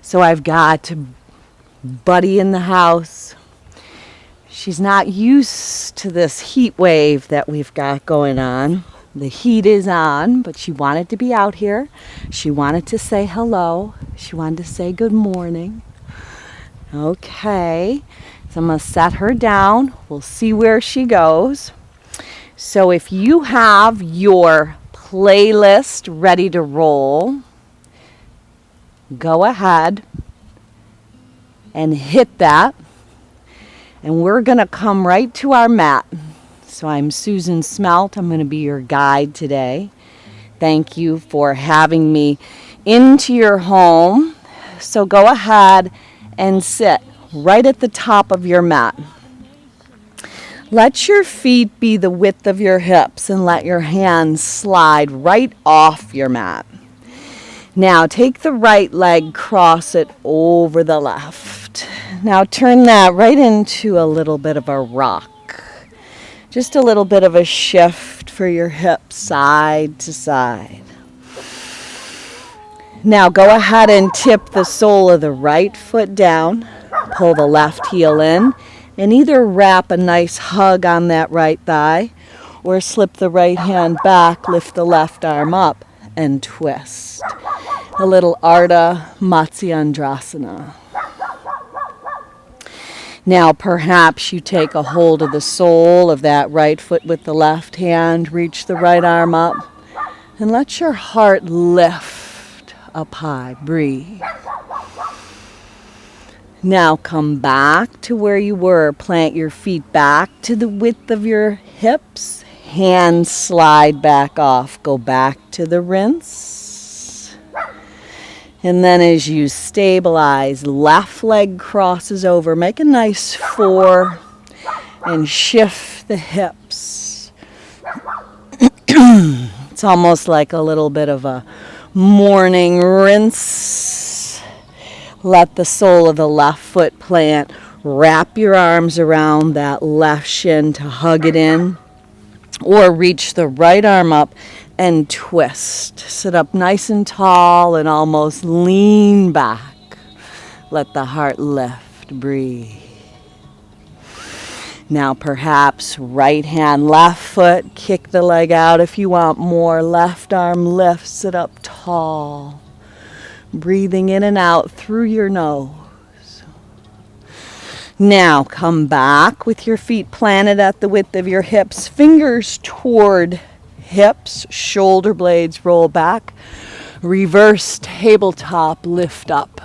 So I've got Buddy in the house. She's not used to this heat wave that we've got going on. The heat is on, but she wanted to be out here. She wanted to say hello. She wanted to say good morning. Okay, so I'm going to set her down. We'll see where she goes. So if you have your playlist ready to roll, go ahead and hit that. And we're going to come right to our mat. So I'm Susan Smelt. I'm going to be your guide today. Thank you for having me into your home. So go ahead and sit right at the top of your mat. Let your feet be the width of your hips and let your hands slide right off your mat. Now take the right leg, cross it over the left. Now turn that right into a little bit of a rock. Just a little bit of a shift for your hips side to side. Now go ahead and tip the sole of the right foot down. Pull the left heel in and either wrap a nice hug on that right thigh or slip the right hand back, lift the left arm up and twist. A little Ardha Matsyendrasana. Now perhaps you take a hold of the sole of that right foot with the left hand, reach the right arm up, and let your heart lift up high. Breathe. Now come back to where you were. Plant your feet back to the width of your hips. Hands slide back off. Go back to the rinse. And then as you stabilize, left leg crosses over. Make a nice 4 and shift the hips. It's almost like a little bit of a morning rinse. Let the sole of the left foot plant. Wrap your arms around that left shin to hug it in. Or reach the right arm up and twist. Sit up nice and tall and almost lean back. Let the heart lift. Breathe. Now perhaps right hand, left foot. Kick the leg out if you want more. Left arm lifts. Sit up tall. Breathing in and out through your nose. Now come back with your feet planted at the width of your hips. Fingers toward hips. Shoulder blades roll back. Reverse tabletop lift up.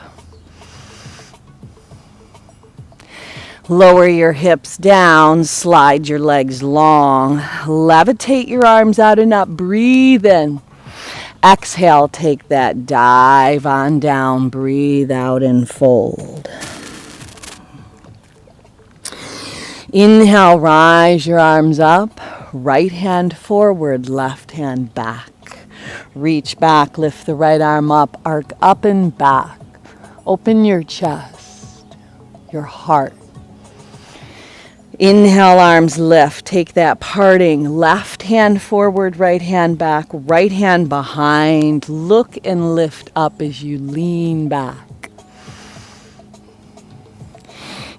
Lower your hips down. Slide your legs long. Levitate your arms out and up. Breathe in. Exhale, take that dive on down. Breathe out and fold. Inhale, rise your arms up. Right hand forward, left hand back. Reach back, lift the right arm up, arc up and back. Open your chest, your heart. Inhale, arms lift. Take that parting. Left hand forward, right hand back, right hand behind. Look and lift up as you lean back.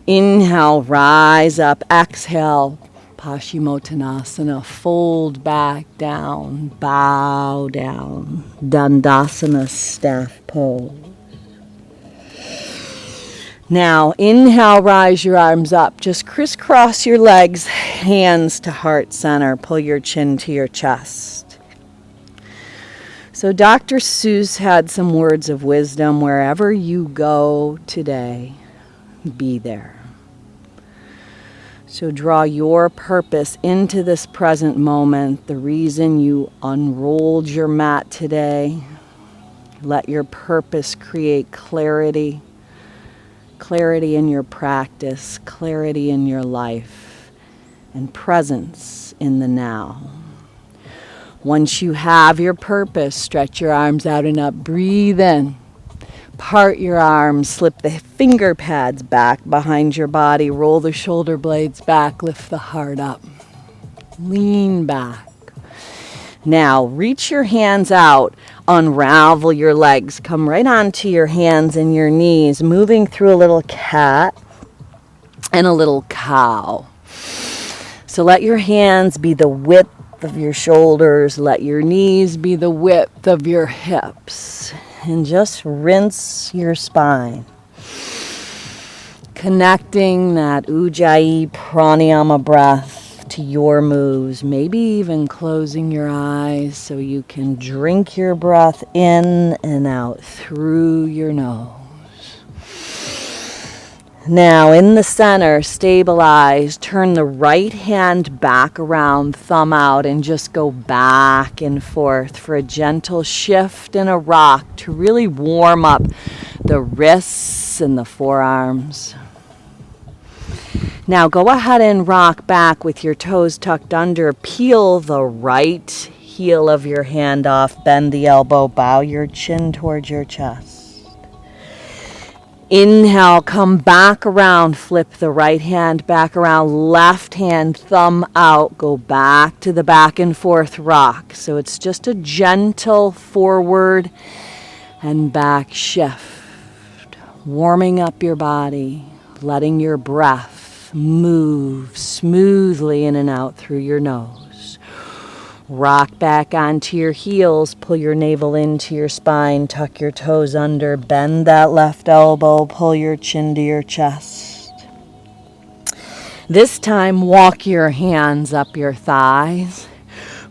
Inhale, rise up. Exhale, Paschimottanasana. Fold back down, bow down. Dandasana, staff pose. Now, inhale, rise your arms up. Just crisscross your legs, hands to heart center. Pull your chin to your chest. So Dr. Seuss had some words of wisdom. Wherever you go today, be there. So draw your purpose into this present moment, the reason you unrolled your mat today. Let your purpose create clarity. Clarity in your practice, clarity in your life, and presence in the now. Once you have your purpose, stretch your arms out and up. Breathe in. Part your arms, slip the finger pads back behind your body, roll the shoulder blades back, lift the heart up. Lean back. Now, reach your hands out, unravel your legs, come right onto your hands and your knees, moving through a little cat and a little cow. So let your hands be the width of your shoulders, let your knees be the width of your hips, and just rinse your spine. Connecting that Ujjayi pranayama breath to your moves, maybe even closing your eyes so you can drink your breath in and out through your nose. Now in the center, stabilize, turn the right hand back around, thumb out, and just go back and forth for a gentle shift and a rock to really warm up the wrists and the forearms. Now go ahead and rock back with your toes tucked under. Peel the right heel of your hand off. Bend the elbow. Bow your chin towards your chest. Inhale, come back around. Flip the right hand back around. Left hand, thumb out. Go back to the back and forth rock. So it's just a gentle forward and back shift. Warming up your body. Letting your breath move smoothly in and out through your nose. Rock back onto your heels, pull your navel into your spine, tuck your toes under, bend that left elbow, pull your chin to your chest. This time, walk your hands up your thighs,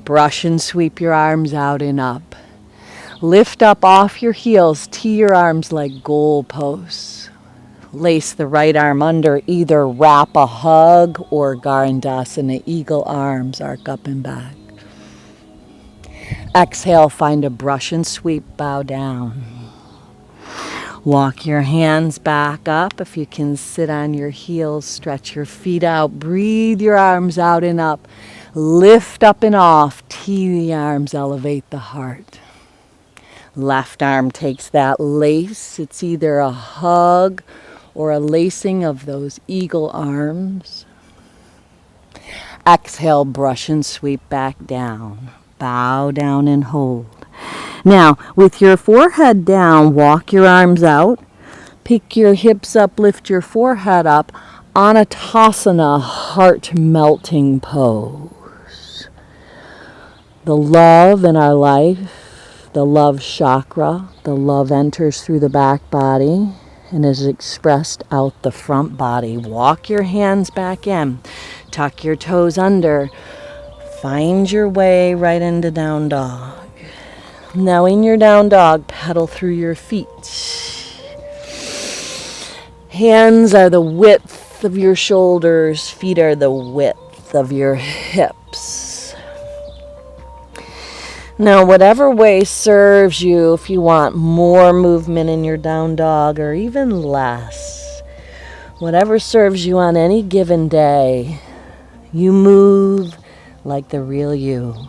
brush and sweep your arms out and up. Lift up off your heels, tee your arms like goalposts. Lace the right arm under, either wrap a hug or Garandasana, eagle arms, arc up and back. Exhale, find a brush and sweep, bow down. Walk your hands back up. If you can sit on your heels, stretch your feet out, breathe your arms out and up. Lift up and off, tee the arms, elevate the heart. Left arm takes that lace. It's either a hug or a lacing of those eagle arms. Exhale, brush and sweep back down. Bow down and hold. Now, with your forehead down, walk your arms out. Pick your hips up, lift your forehead up. Anatasana, heart melting pose. The love in our life, the love chakra, the love enters through the back body and is expressed out the front body. Walk your hands back in. Tuck your toes under. Find your way right into down dog. Now in your down dog, pedal through your feet. Hands are the width of your shoulders. Feet are the width of your hips. Now, whatever way serves you, if you want more movement in your down dog or even less, whatever serves you on any given day, you move like the real you.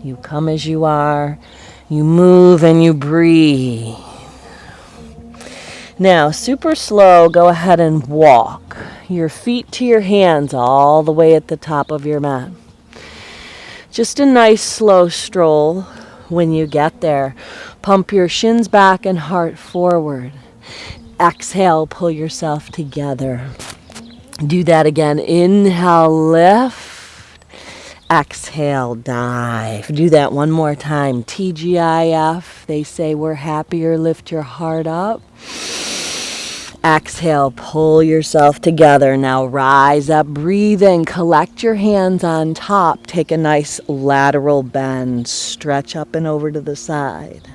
You come as you are, you move and you breathe. Now, super slow, go ahead and walk your feet to your hands all the way at the top of your mat. Just a nice slow stroll. When you get there, pump your shins back and heart forward. Exhale, pull yourself together. Do that again. Inhale, lift. Exhale, dive. Do that one more time. TGIF, they say we're happier, lift your heart up. Exhale, pull yourself together. Now rise up, breathe in, collect your hands on top. Take a nice lateral bend. Stretch up and over to the side.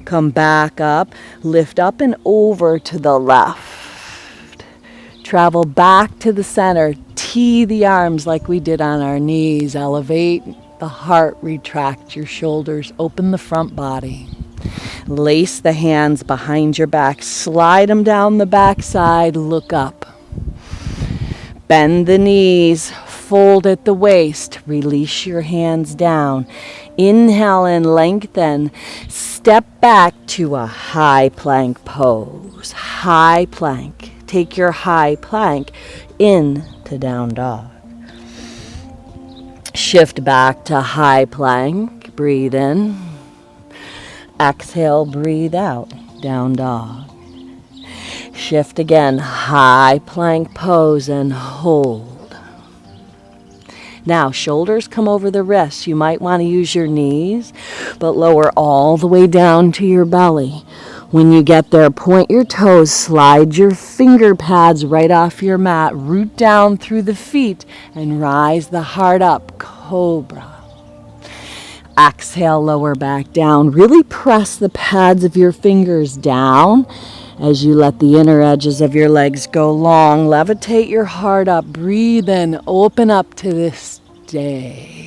Come back up, lift up and over to the left. Travel back to the center. Tee the arms like we did on our knees. Elevate the heart, retract your shoulders, open the front body. Lace the hands behind your back. Slide them down the back side. Look up. Bend the knees. Fold at the waist. Release your hands down. Inhale and lengthen. Step back to a high plank pose. High plank. Take your high plank into down dog. Shift back to high plank. Breathe in. Exhale, breathe out. Down dog. Shift again. High plank pose and hold. Now, shoulders come over the wrists. You might want to use your knees, but lower all the way down to your belly. When you get there, point your toes, slide your finger pads right off your mat, root down through the feet, and rise the heart up, cobra. Exhale, lower back down. Really press the pads of your fingers down as you let the inner edges of your legs go long. Levitate your heart up. Breathe in. Open up to this day.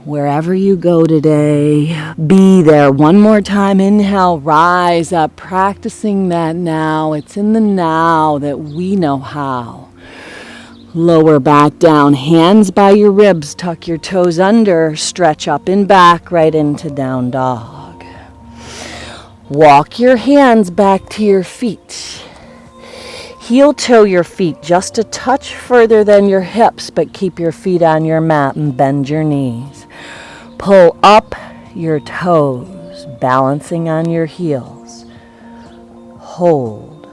Wherever you go today, be there. One more time. Inhale, rise up. Practicing that now. It's in the now that we know how. Lower back down. Hands by your ribs. Tuck your toes under. Stretch up and back right into down dog. Walk your hands back to your feet. Heel toe your feet just a touch further than your hips, but keep your feet on your mat and bend your knees. Pull up your toes, balancing on your heels. Hold.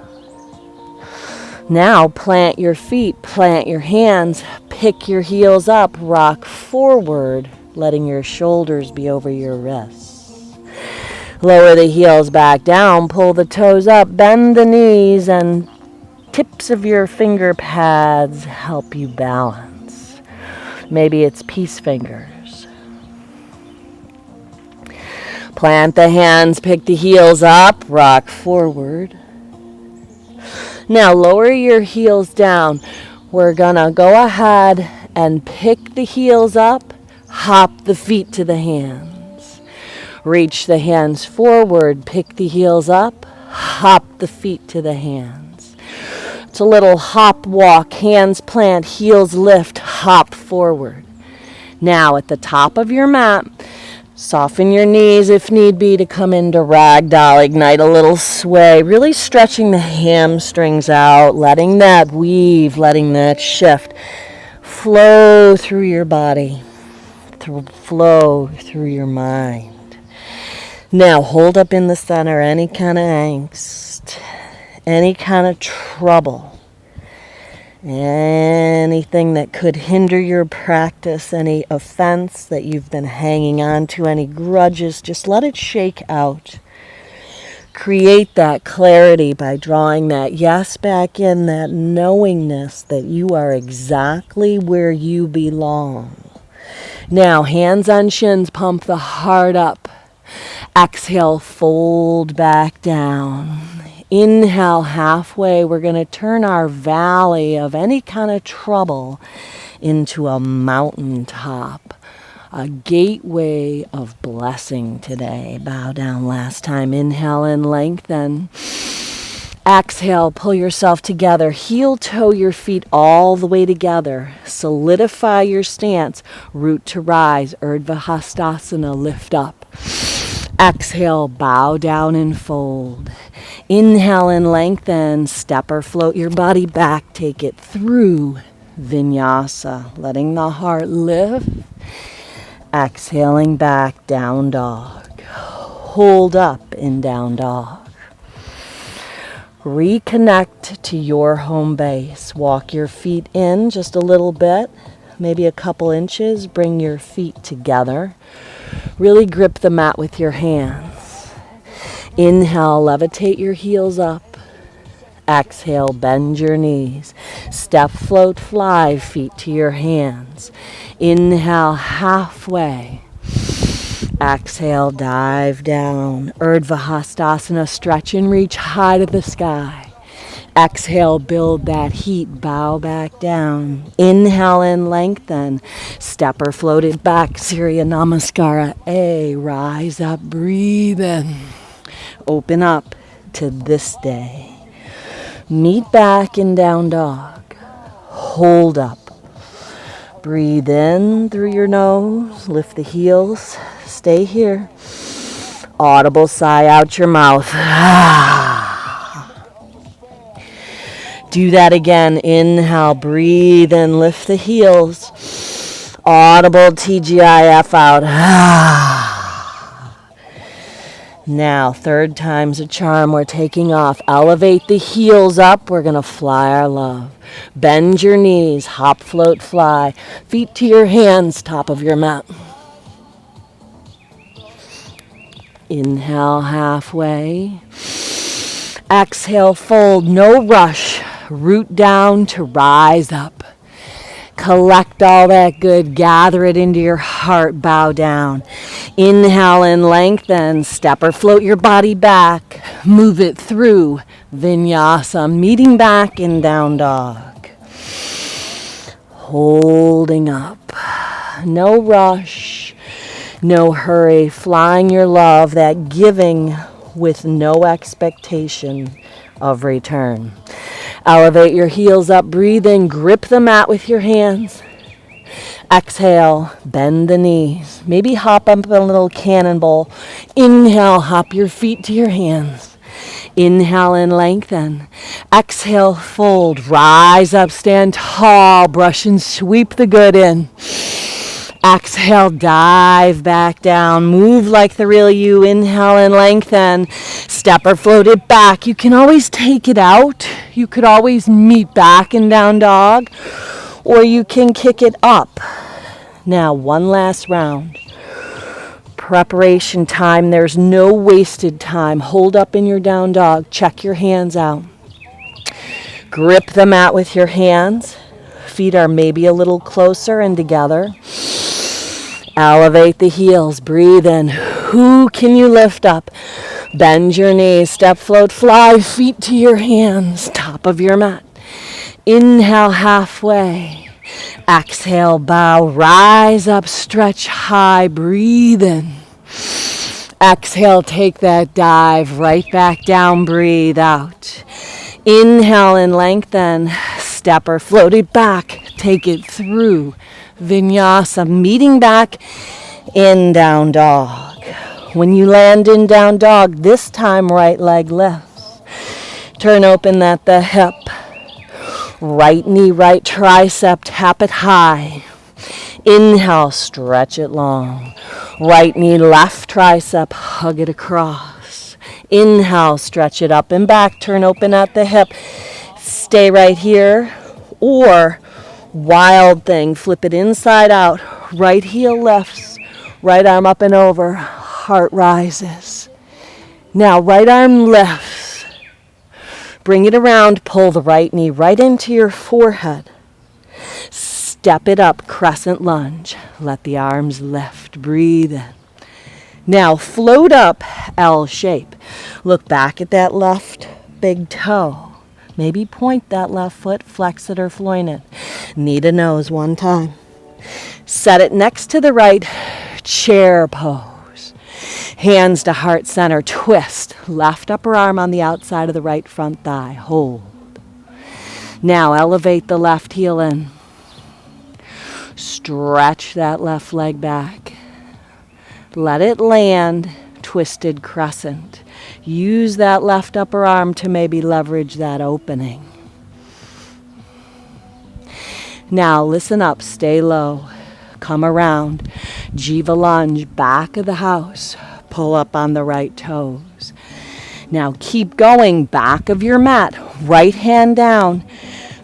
Now plant your feet, plant your hands, pick your heels up, rock forward, letting your shoulders be over your wrists. Lower the heels back down, pull the toes up, bend the knees, and tips of your finger pads help you balance. Maybe it's peace fingers. Plant the hands, pick the heels up, rock forward. Now lower your heels down. We're gonna go ahead and pick the heels up, hop the feet to the hands. Reach the hands forward, pick the heels up, hop the feet to the hands. It's a little hop walk, hands plant, heels lift, hop forward. Now at the top of your mat, soften your knees if need be to come into ragdoll. Ignite a little sway, really stretching the hamstrings out, letting that weave, letting that shift flow through your body, flow through your mind. Now hold up in the center any kind of angst, any kind of trouble, anything that could hinder your practice, any offense that you've been hanging on to, any grudges, just let it shake out. Create that clarity by drawing that yes back in, that knowingness that you are exactly where you belong. Now, hands on shins, pump the heart up. Exhale, fold back down. Inhale halfway. We're going to turn our valley of any kind of trouble into a mountaintop, a gateway of blessing today. Bow down last time. Inhale and lengthen. Exhale, pull yourself together. Heel toe your feet all the way together. Solidify your stance. Root to rise. Urdhva Hastasana, lift up. Exhale, bow down and fold. Inhale and lengthen. Step or float your body back. Take it through Vinyasa, letting the heart lift. Exhaling back, down dog. Hold up in down dog. Reconnect to your home base. Walk your feet in just a little bit, maybe a couple inches. Bring your feet together. Really grip the mat with your hands. Inhale, levitate your heels up. Exhale, bend your knees. Step, float, fly, feet to your hands. Inhale, halfway. Exhale, dive down. Urdhva Hastasana, stretch and reach high to the sky. Exhale, build that heat, bow back down. Inhale and lengthen. Step or float it back, Surya Namaskara. Rise up, breathe in. Open up to this day. Meet back in down dog. Hold up. Breathe in through your nose. Lift the heels. Stay here. Audible sigh out your mouth. Do that again. Inhale, breathe in, lift the heels. Audible TGIF out. Now, third time's a charm. We're taking off. Elevate the heels up. We're going to fly our love. Bend your knees. Hop, float, fly. Feet to your hands, top of your mat. Inhale halfway. Exhale, fold. No rush. Root down to rise up. Collect all that good, gather it into your heart, bow down. Inhale and lengthen, step or float your body back. Move it through Vinyasa, meeting back in down dog. Holding up, no rush, no hurry, flying your love, that giving with no expectation of return. Elevate your heels up, breathe in, grip the mat with your hands. Exhale, bend the knees. Maybe hop up a little cannonball. Inhale, hop your feet to your hands. Inhale and lengthen. Exhale, fold, rise up, stand tall, brush and sweep the good in. Exhale, dive back down. Move like the real you. Inhale and lengthen. Step or float it back. You can always take it out. You could always meet back in down dog. Or you can kick it up. Now, one last round. Preparation time. There's no wasted time. Hold up in your down dog. Check your hands out. Grip the mat with your hands. Feet are maybe a little closer and together. Elevate the heels, breathe in. Who can you lift up? Bend your knees, step, float, fly, feet to your hands, top of your mat. Inhale halfway. Exhale, bow, rise up, stretch high, breathe in. Exhale, take that dive, right back down, breathe out. Inhale and lengthen, step or float it back, take it through. Vinyasa, meeting back in down dog. When you land in down dog, this time right leg lifts. Turn open at the hip. Right knee, right tricep, tap it high. Inhale, stretch it long. Right knee, left tricep, hug it across. Inhale, stretch it up and back, turn open at the hip. Stay right here, or wild thing, flip it inside out, right heel lifts, right arm up and over, heart rises. Now right arm lifts, bring it around, pull the right knee right into your forehead, step it up, crescent lunge, let the arms lift, breathe in. Now float up, L shape, look back at that left big toe. Maybe point that left foot, flex it or floin it. Knee to nose one time. Set it next to the right, chair pose. Hands to heart center, twist. Left upper arm on the outside of the right front thigh. Hold. Now elevate the left heel in. Stretch that left leg back. Let it land, twisted crescent. Use that left upper arm to maybe leverage that opening. Now listen up, stay low. Come around. Jiva lunge, back of the house. Pull up on the right toes. Now keep going, back of your mat. Right hand down.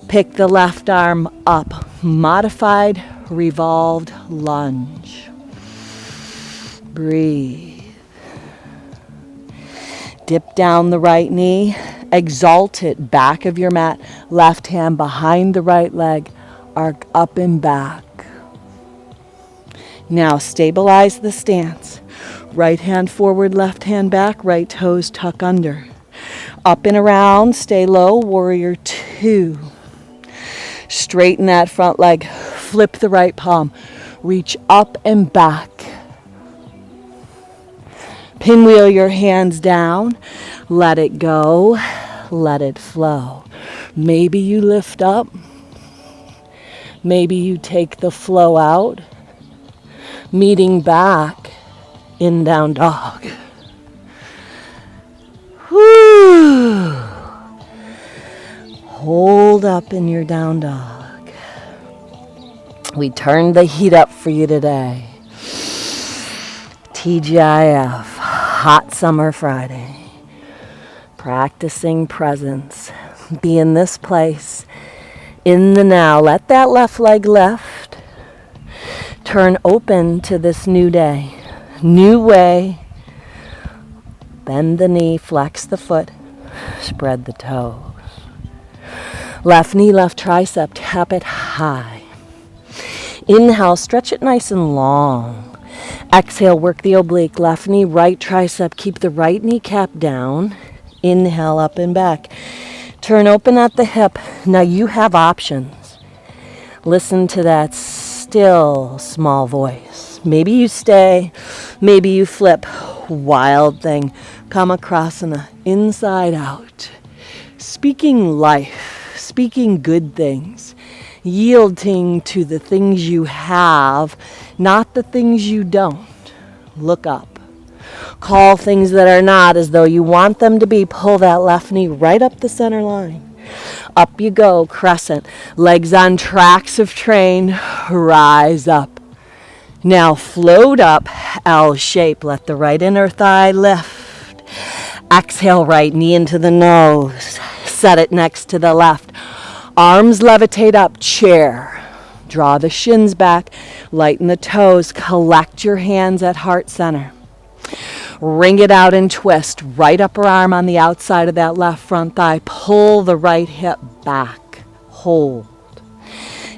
Pick the left arm up. Modified revolved lunge. Breathe. Dip down the right knee, exalt it, back of your mat, left hand behind the right leg, arc up and back. Now stabilize the stance. Right hand forward, left hand back, right toes tuck under. Up and around, stay low, warrior two. Straighten that front leg, flip the right palm, reach up and back. Pinwheel your hands down, let it go, let it flow. Maybe you lift up, maybe you take the flow out, meeting back in down dog. Whew. Hold up in your down dog. We turned the heat up for you today. TGIF, Hot Summer Friday. Practicing presence. Be in this place, in the now. Let that left leg lift. Turn open to this new day. New way. Bend the knee, flex the foot, spread the toes. Left knee, left tricep, tap it high. Inhale, stretch it nice and long. Exhale, work the oblique. Left knee, right tricep, keep the right kneecap down. Inhale, up and back. Turn open at the hip. Now you have options. Listen to that still small voice. Maybe you stay, maybe you flip. Wild thing. Come across in the inside out. Speaking life, speaking good things. Yielding to the things you have, not the things you don't. Look up. Call things that are not as though you want them to be. Pull that left knee right up the center line. Up you go, crescent. Legs on tracks of train. Rise up. Now float up, L shape. Let the right inner thigh lift. Exhale, right knee into the nose. Set it next to the left. Arms levitate up, chair. Draw the shins back. Lighten the toes. Collect your hands at heart center. Wring it out and twist. Right upper arm on the outside of that left front thigh. Pull the right hip back. Hold.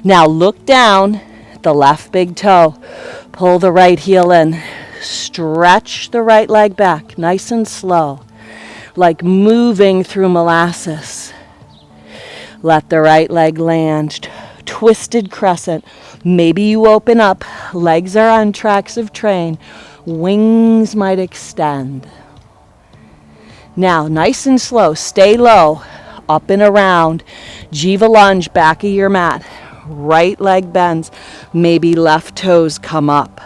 Now look down at the left big toe. Pull the right heel in. Stretch the right leg back. Nice and slow. Like moving through molasses. Let the right leg land. Twisted crescent. Maybe you open up. Legs are on tracks of train. Wings might extend. Now, nice and slow. Stay low. Up and around. Jiva lunge, back of your mat. Right leg bends. Maybe left toes come up.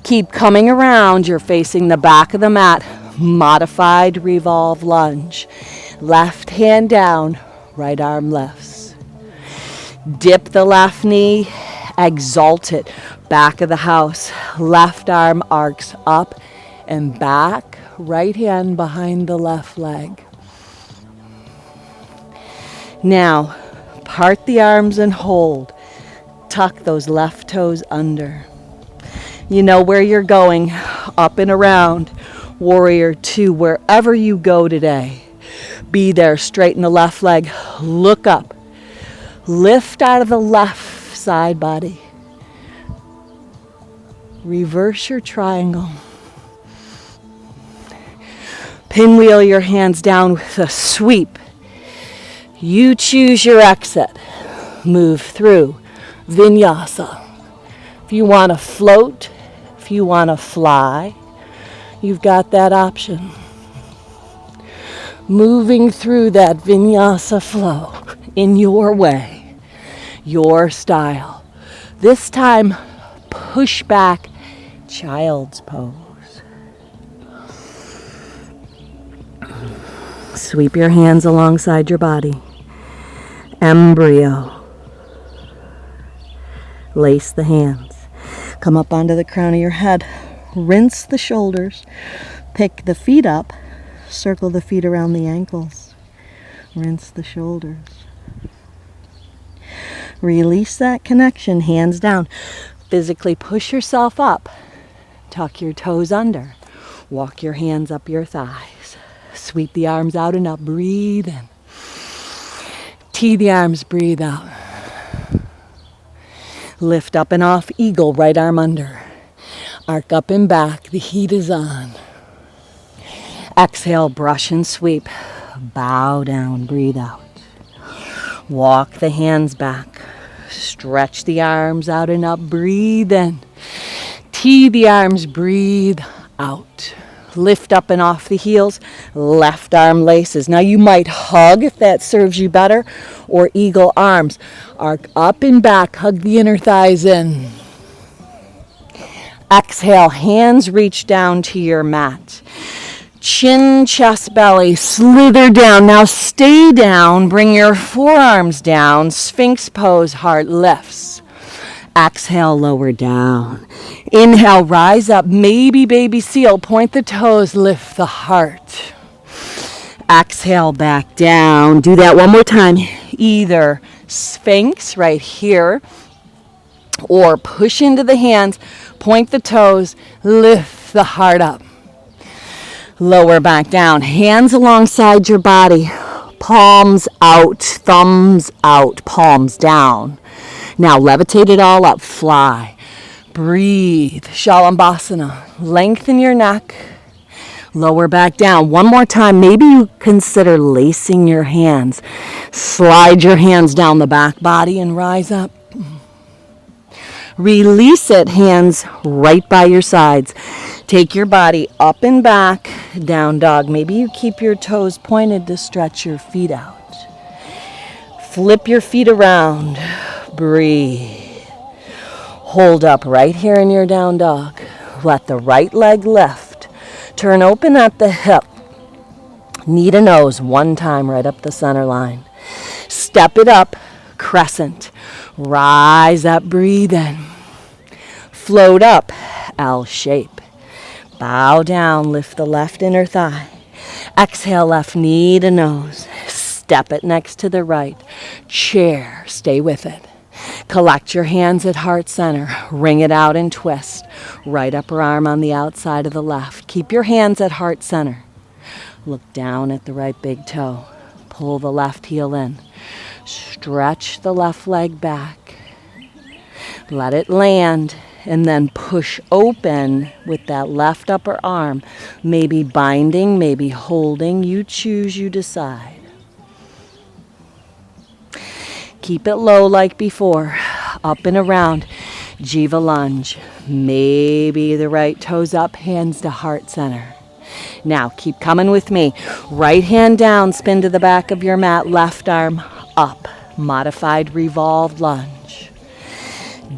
Keep coming around. You're facing the back of the mat. Modified revolve lunge. Left hand down. Right arm lifts. Dip the left knee. Exalt it. Back of the house. Left arm arcs up and back. Right hand behind the left leg. Now, part the arms and hold. Tuck those left toes under. You know where you're going. Up and around. Warrior two. Wherever you go today. Be there. Straighten the left leg. Look up. Lift out of the left side body. Reverse your triangle. Pinwheel your hands down with a sweep. You choose your exit. Move through Vinyasa. If you want to float, if you want to fly, you've got that option. Moving through that Vinyasa flow in your way, your style. This time, push back, child's pose. Sweep your hands alongside your body. Embryo. Lace the hands. Come up onto the crown of your head. Rinse the shoulders. Pick the feet up. Circle the feet around the ankles. Rinse the shoulders. Release that connection. Hands down. Physically push yourself up. Tuck your toes under. Walk your hands up your thighs. Sweep the arms out and up. Breathe in. Tee the arms. Breathe out. Lift up and off. Eagle. Right arm under. Arc up and back. The heat is on. Exhale. Brush and sweep. Bow down. Breathe out. Walk the hands back. Stretch the arms out and up. Breathe in. Tee the arms. Breathe out. Lift up and off the heels. Left arm laces. Now you might hug if that serves you better, or eagle arms. Arc up and back. Hug the inner thighs in. Exhale. Hands reach down to your mat. Chin, chest, belly, slither down. Now stay down, bring your forearms down. Sphinx pose, heart lifts. Exhale, lower down. Inhale, rise up, maybe baby seal. Point the toes, lift the heart. Exhale, back down. Do that one more time. Either Sphinx right here or push into the hands, point the toes, lift the heart up. Lower back down. Hands alongside your body. Palms out, thumbs out, palms down. Now levitate it all up, fly. Breathe. Shalambhasana. Lengthen your neck. Lower back down. One more time. Maybe you consider lacing your hands. Slide your hands down the back body and rise up. Release it, hands right by your sides. Take your body up and back, down dog. Maybe you keep your toes pointed to stretch your feet out. Flip your feet around. Breathe. Hold up right here in your down dog. Let the right leg lift. Turn open at the hip. Knee to nose one time right up the center line. Step it up, crescent. Rise up, breathe in. Float up, L shape. Bow down, lift the left inner thigh. Exhale, left knee to nose. Step it next to the right. Chair, stay with it. Collect your hands at heart center. Wring it out and twist. Right upper arm on the outside of the left. Keep your hands at heart center. Look down at the right big toe. Pull the left heel in. Stretch the left leg back. Let it land. And then push open with that left upper arm. Maybe binding, maybe holding. You choose, you decide. Keep it low like before. Up and around. Jiva lunge. Maybe the right toes up, hands to heart center. Now keep coming with me. Right hand down, spin to the back of your mat. Left arm up. Modified revolved lunge.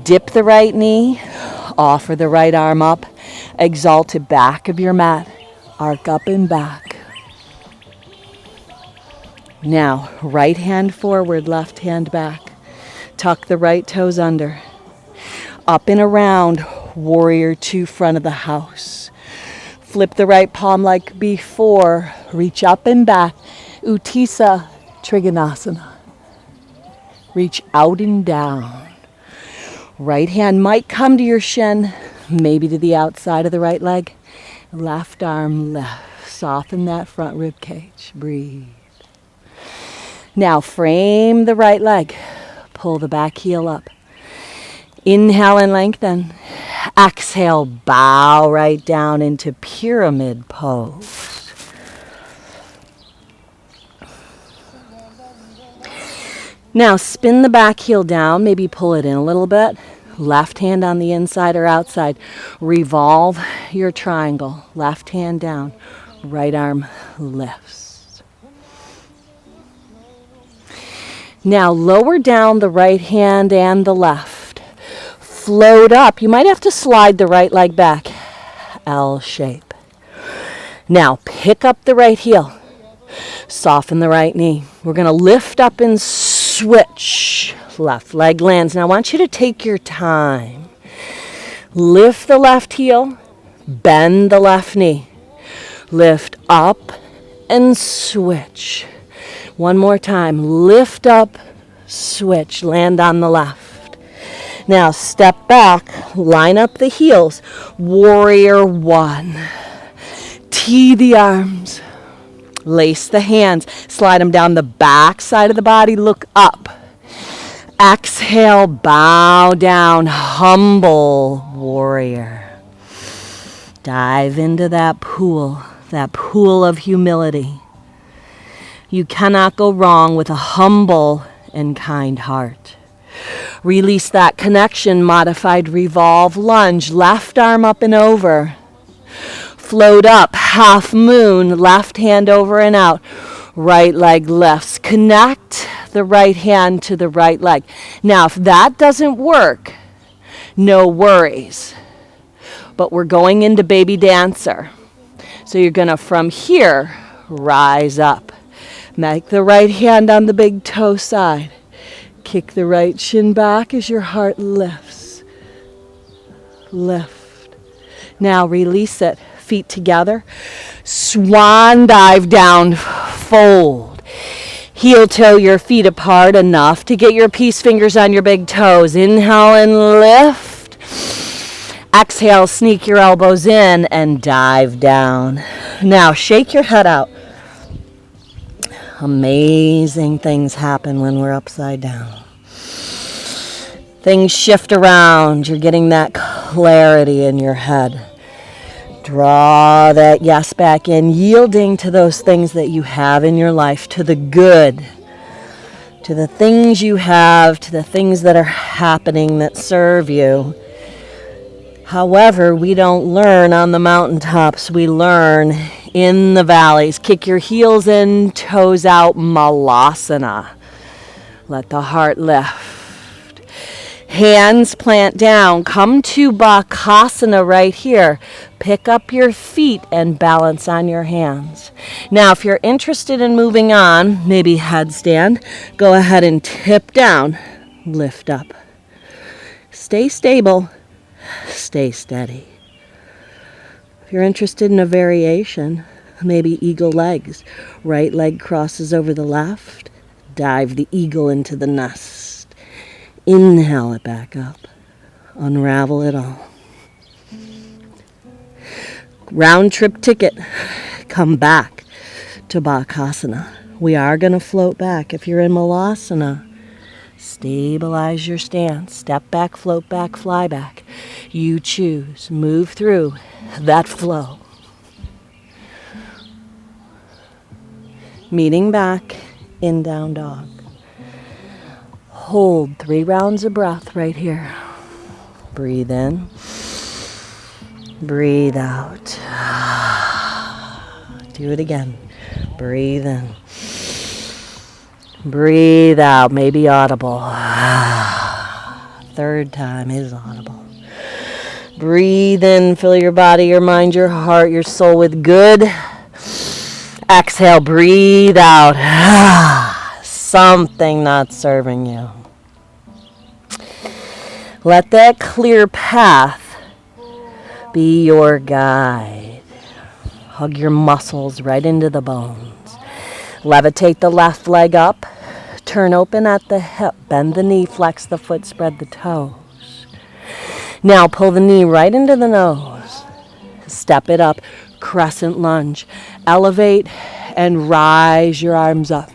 Dip the right knee. Offer the right arm up. Exalt to back of your mat. Arc up and back. Now, right hand forward, left hand back. Tuck the right toes under. Up and around, warrior two, front of the house. Flip the right palm like before. Reach up and back. Uttisa Trikonasana. Reach out and down. Right hand might come to your shin, maybe to the outside of the right leg. Left arm left. Soften that front rib cage. Breathe. Now frame the right leg. Pull the back heel up. Inhale and lengthen. Exhale, bow right down into pyramid pose. Now spin the back heel down, maybe pull it in a little bit. Left hand on the inside or outside. Revolve your triangle. Left hand down, right arm lifts. Now lower down the right hand and the left. Float up. You might have to slide the right leg back. L shape. Now pick up the right heel. Soften the right knee. We're going to lift up and switch. Left leg lands. Now I want you to take your time. Lift the left heel. Bend the left knee. Lift up and switch. One more time. Lift up, switch. Land on the left. Now step back. Line up the heels. Warrior one. Tee the arms. Lace the hands. Slide them down the back side of the body. Look up. Exhale, bow down, humble warrior. Dive into that pool of humility. You cannot go wrong with a humble and kind heart. Release that connection, modified revolve lunge, left arm up and over. Float up, half moon, left hand over and out. Right leg lifts. Connect the right hand to the right leg. Now, if that doesn't work, no worries. But we're going into baby dancer. So you're going to, from here, rise up. Make the right hand on the big toe side. Kick the right shin back as your heart lifts. Lift. Now release it. Feet together. Swan dive down. Fold. Heel toe your feet apart enough to get your peace fingers on your big toes. Inhale and lift. Exhale, sneak your elbows in and dive down. Now shake your head out. Amazing things happen when we're upside down. Things shift around. You're getting that clarity in your head. Draw that yes back in, yielding to those things that you have in your life, to the good, to the things you have, to the things that are happening that serve you. However, we don't learn on the mountaintops. We learn in the valleys. Kick your heels in, toes out, malasana. Let the heart lift. Hands plant down. Come to bakasana right here. Pick up your feet and balance on your hands. Now, if you're interested in moving on, maybe headstand, go ahead and tip down. Lift up. Stay stable. Stay steady. If you're interested in a variation, maybe eagle legs. Right leg crosses over the left. Dive the eagle into the nest. Inhale it back up. Unravel it all. Round trip ticket. Come back to Bakasana. We are going to float back. If you're in Malasana, stabilize your stance. Step back, float back, fly back. You choose. Move through that flow. Meeting back in down dog. Hold 3 rounds of breath right here. Breathe in. Breathe out. Do it again. Breathe in. Breathe out. Maybe audible. 3rd time is audible. Breathe in. Fill your body, your mind, your heart, your soul with good. Exhale. Breathe out. Something not serving you. Let that clear path be your guide. Hug your muscles right into the bones. Levitate the left leg up. Turn open at the hip. Bend the knee, flex the foot, spread the toes. Now pull the knee right into the nose. Step it up. Crescent lunge. Elevate and rise your arms up.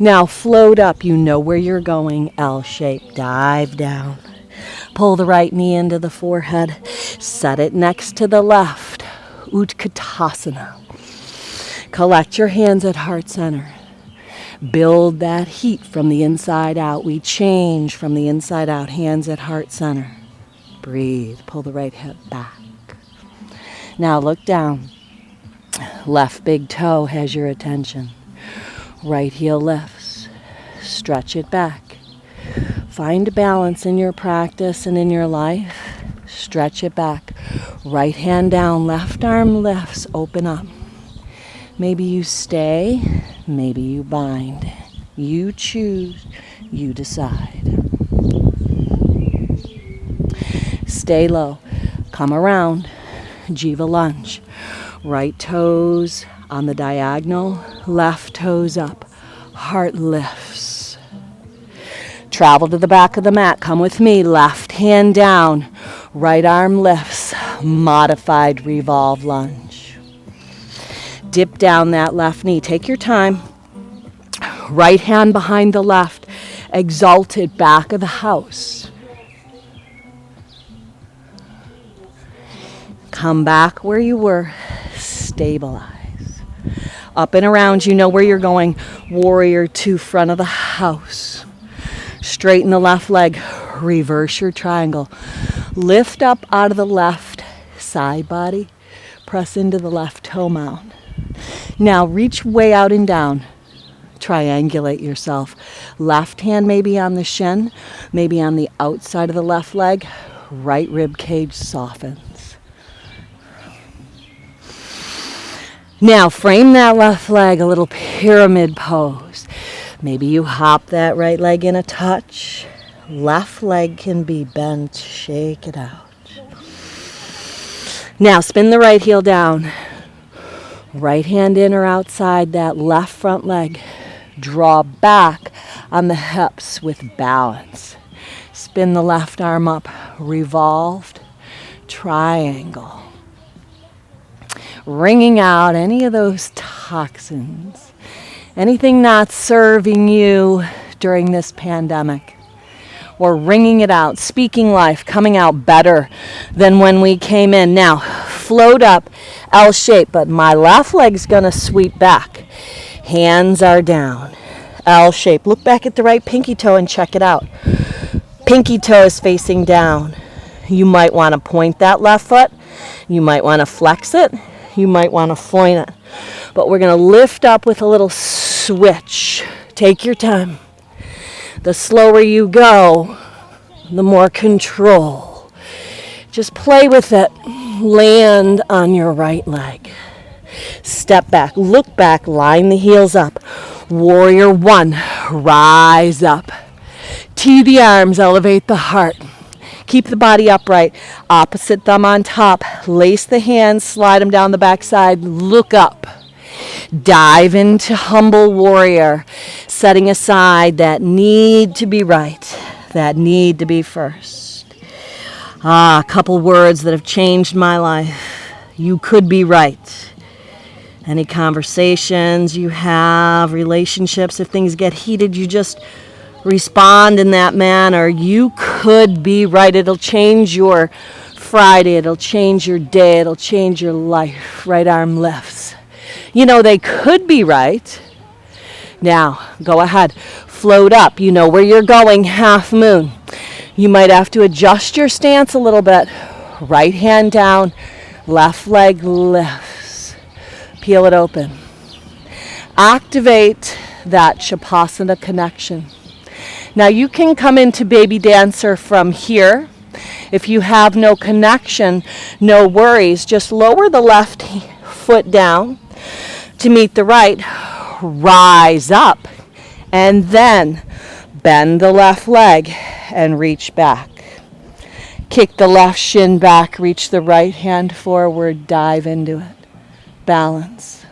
Now float up. You know where you're going. L shape. Dive down. Pull the right knee into the forehead. Set it next to the left. Utkatasana. Collect your hands at heart center. Build that heat from the inside out. We change from the inside out. Hands at heart center. Breathe. Pull the right hip back. Now look down. Left big toe has your attention. Right heel lifts. Stretch it back. Find balance in your practice and in your life. Stretch it back. Right hand down. Left arm lifts. Open up. Maybe you stay. Maybe you bind. You choose. You decide. Stay low. Come around. Jiva lunge. Right toes on the diagonal. Left toes up. Heart lifts. Travel to the back of the mat. Come with me. Left hand down. Right arm lifts. Modified revolve lunge. Dip down that left knee. Take your time. Right hand behind the left. Exalted back of the house. Come back where you were. Stabilize. Up and around, you know where you're going. Warrior 2, front of the house. Straighten the left leg. Reverse your triangle. Lift up out of the left side body. Press into the left toe mound. Now reach way out and down. Triangulate yourself. Left hand maybe on the shin, maybe on the outside of the left leg. Right rib cage softens. Now frame that left leg, a little pyramid pose. Maybe you hop that right leg in a touch. Left leg can be bent. Shake it out. Now spin the right heel down. Right hand in or outside that left front leg. Draw back on the hips with balance. Spin the left arm up. Revolved triangle. Wringing out any of those toxins. Anything not serving you during this pandemic. Or wringing it out, speaking life, coming out better than when we came in. Now, float up, L shape, but my left leg's gonna sweep back. Hands are down, L shape. Look back at the right pinky toe and check it out. Pinky toe is facing down. You might wanna point that left foot. You might wanna flex it. You might wanna point it. But we're gonna lift up with a little switch. Take your time. The slower you go, the more control. Just play with it. Land on your right leg. Step back, look back, line the heels up. Warrior one, rise up. Tee the arms, elevate the heart. Keep the body upright. Opposite thumb on top. Lace the hands, slide them down the backside. Look up. Dive into humble warrior, setting aside that need to be right, that need to be first. A couple words that have changed my life. You could be right. Any conversations you have, relationships, if things get heated, you just respond in that manner. You could be right. It'll change your Friday. It'll change your day. It'll change your life. Right arm lifts. You know they could be right. Now, go ahead. Float up. You know where you're going. Half moon. You might have to adjust your stance a little bit. Right hand down. Left leg lifts. Peel it open. Activate that Shavasana connection. Now you can come into baby dancer from here. If you have no connection, no worries. Just lower the left foot down to meet the right. Rise up and then bend the left leg and reach back. Kick the left shin back, reach the right hand forward, dive into it. Balance.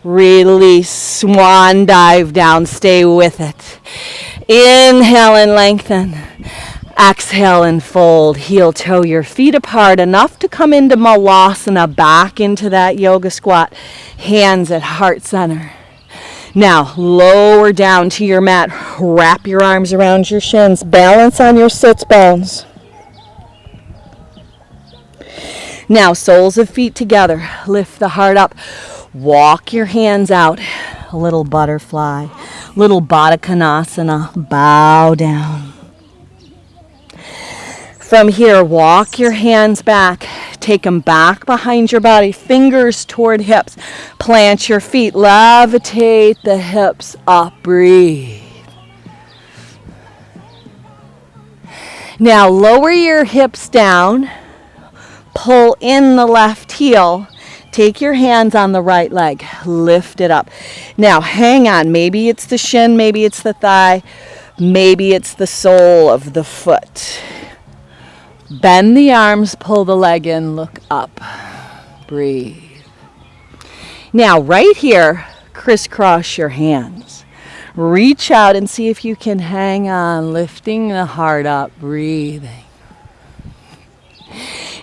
Release, swan dive down, stay with it. Inhale and lengthen. Exhale and fold. Heel toe your feet apart enough to come into Malasana, back into that yoga squat. Hands at heart center. Now lower down to your mat. Wrap your arms around your shins. Balance on your sits bones. Now soles of feet together. Lift the heart up. Walk your hands out. A little butterfly. Little Baddha Konasana. Bow down. From here, walk your hands back. Take them back behind your body. Fingers toward hips. Plant your feet. Levitate the hips up. Breathe. Now lower your hips down. Pull in the left heel. Take your hands on the right leg. Lift it up. Now hang on. Maybe it's the shin. Maybe it's the thigh. Maybe it's the sole of the foot. Bend the arms, pull the leg in, look up, breathe. Now right here, crisscross your hands. Reach out and see if you can hang on, lifting the heart up, breathing.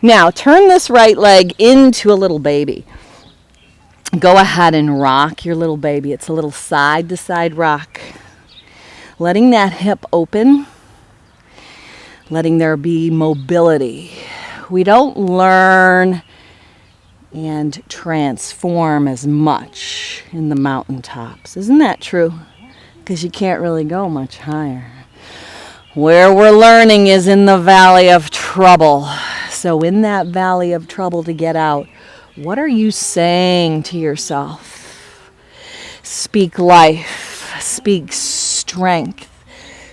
Now turn this right leg into a little baby. Go ahead and rock your little baby. It's a little side to side rock. Letting that hip open. Letting there be mobility. We don't learn and transform as much in the mountaintops. Isn't that true? Because you can't really go much higher. Where we're learning is in the valley of trouble. So in that valley of trouble to get out, what are you saying to yourself? Speak life. Speak strength.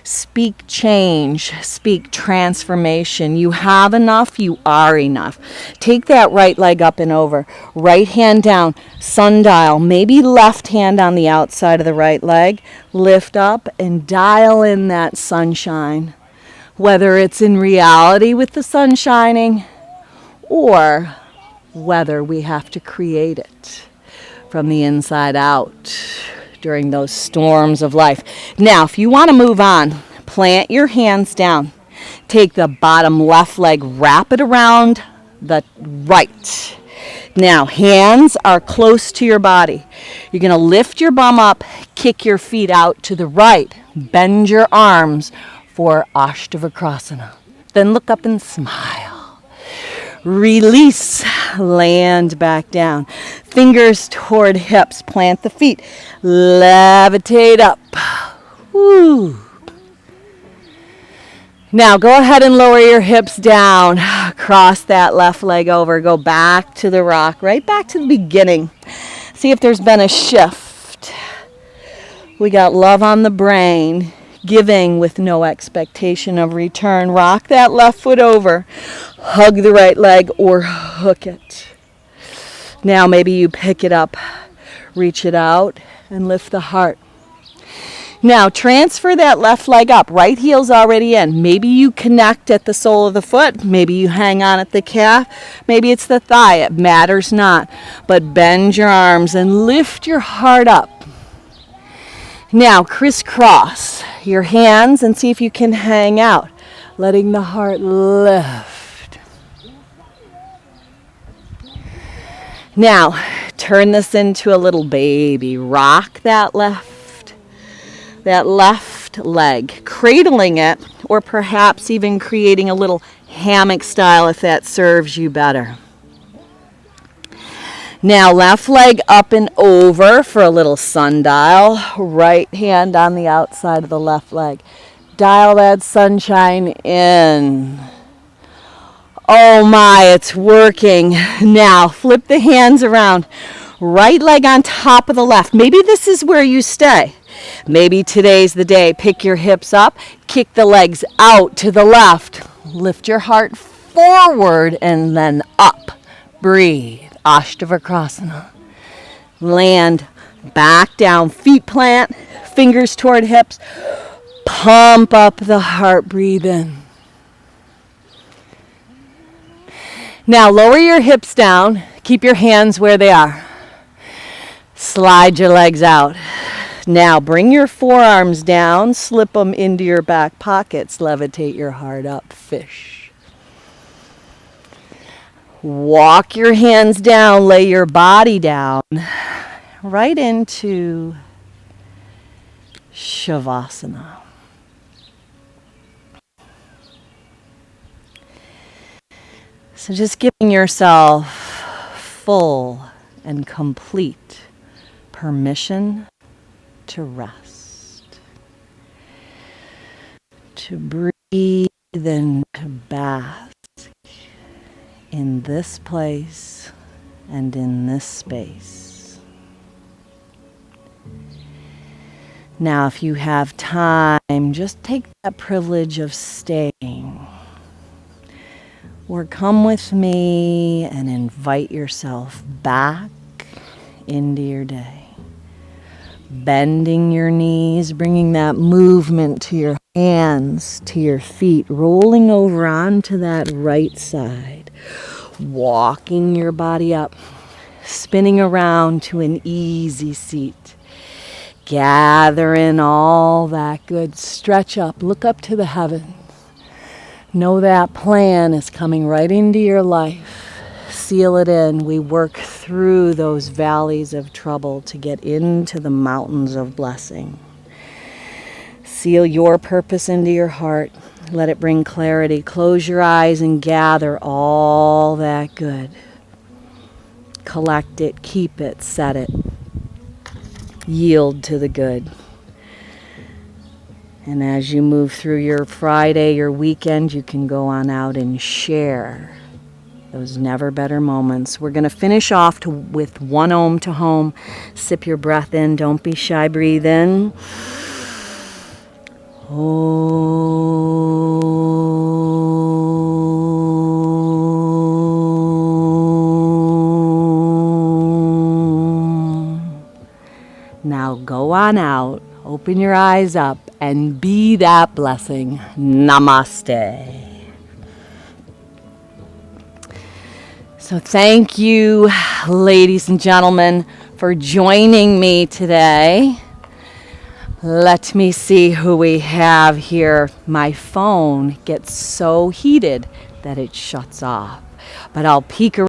Speak change, speak transformation. You have enough, you are enough. Take that right leg up and over. Right hand down, sundial. Maybe left hand on the outside of the right leg. Lift up and dial in that sunshine. Whether it's in reality with the sun shining or whether we have to create it from the inside out during those storms of life. Now, if you want to move on, plant your hands down. Take the bottom left leg, wrap it around the right. Now, hands are close to your body. You're going to lift your bum up, kick your feet out to the right, bend your arms for Ashtavakrasana. Then look up and smile. Release, land back down. Fingers toward hips, plant the feet, levitate up. Woo. Now go ahead and lower your hips down. Cross that left leg over, go back to the rock, right back to the beginning. See if there's been a shift. We got love on the brain. Giving with no expectation of return. Rock that left foot over. Hug the right leg or hook it. Now maybe you pick it up, reach it out, and lift the heart. Now transfer that left leg up. Right heel's already in. Maybe you connect at the sole of the foot. Maybe you hang on at the calf. Maybe it's the thigh. It matters not. But bend your arms and lift your heart up. Now crisscross your hands and see if you can hang out, letting the heart lift. Now turn this into a little baby. Rock that left leg, cradling it, or perhaps even creating a little hammock style if that serves you better. Now left leg up and over for a little sundial. Right hand on the outside of the left leg. Dial that sunshine in. Oh my, it's working. Now flip the hands around. Right leg on top of the left. Maybe this is where you stay. Maybe today's the day. Pick your hips up. Kick the legs out to the left. Lift your heart forward and then up. Breathe. Ashtavakrasana. Land back down, feet plant, fingers toward hips. Pump up the heart, breathe in. Now lower your hips down, keep your hands where they are. Slide your legs out. Now bring your forearms down, slip them into your back pockets, levitate your heart up, fish. Walk your hands down, lay your body down, right into Shavasana. So just giving yourself full and complete permission to rest, to breathe and to bask in this place and in this space. Now, if you have time, just take that privilege of staying. Or come with me and invite yourself back into your day. Bending your knees, bringing that movement to your hands, to your feet, rolling over onto that right side. Walking your body up, spinning around to an easy seat. Gather in all that good. Stretch up, look up to the heavens. Know that plan is coming right into your life. Seal it in. We work through those valleys of trouble to get into the mountains of blessing. Seal your purpose into your heart. Let it bring clarity. Close your eyes and gather all that good. Collect it, keep it, set it. Yield to the good. And as you move through your Friday, your weekend, you can go on out and share those never better moments. We're going to finish off with one Om to home. Sip your breath in. Don't be shy. Breathe in. Now go on out, open your eyes up, and be that blessing. Namaste. So thank you, ladies and gentlemen, for joining me today. Let me see who we have here. My phone gets so heated that it shuts off, but I'll peek around.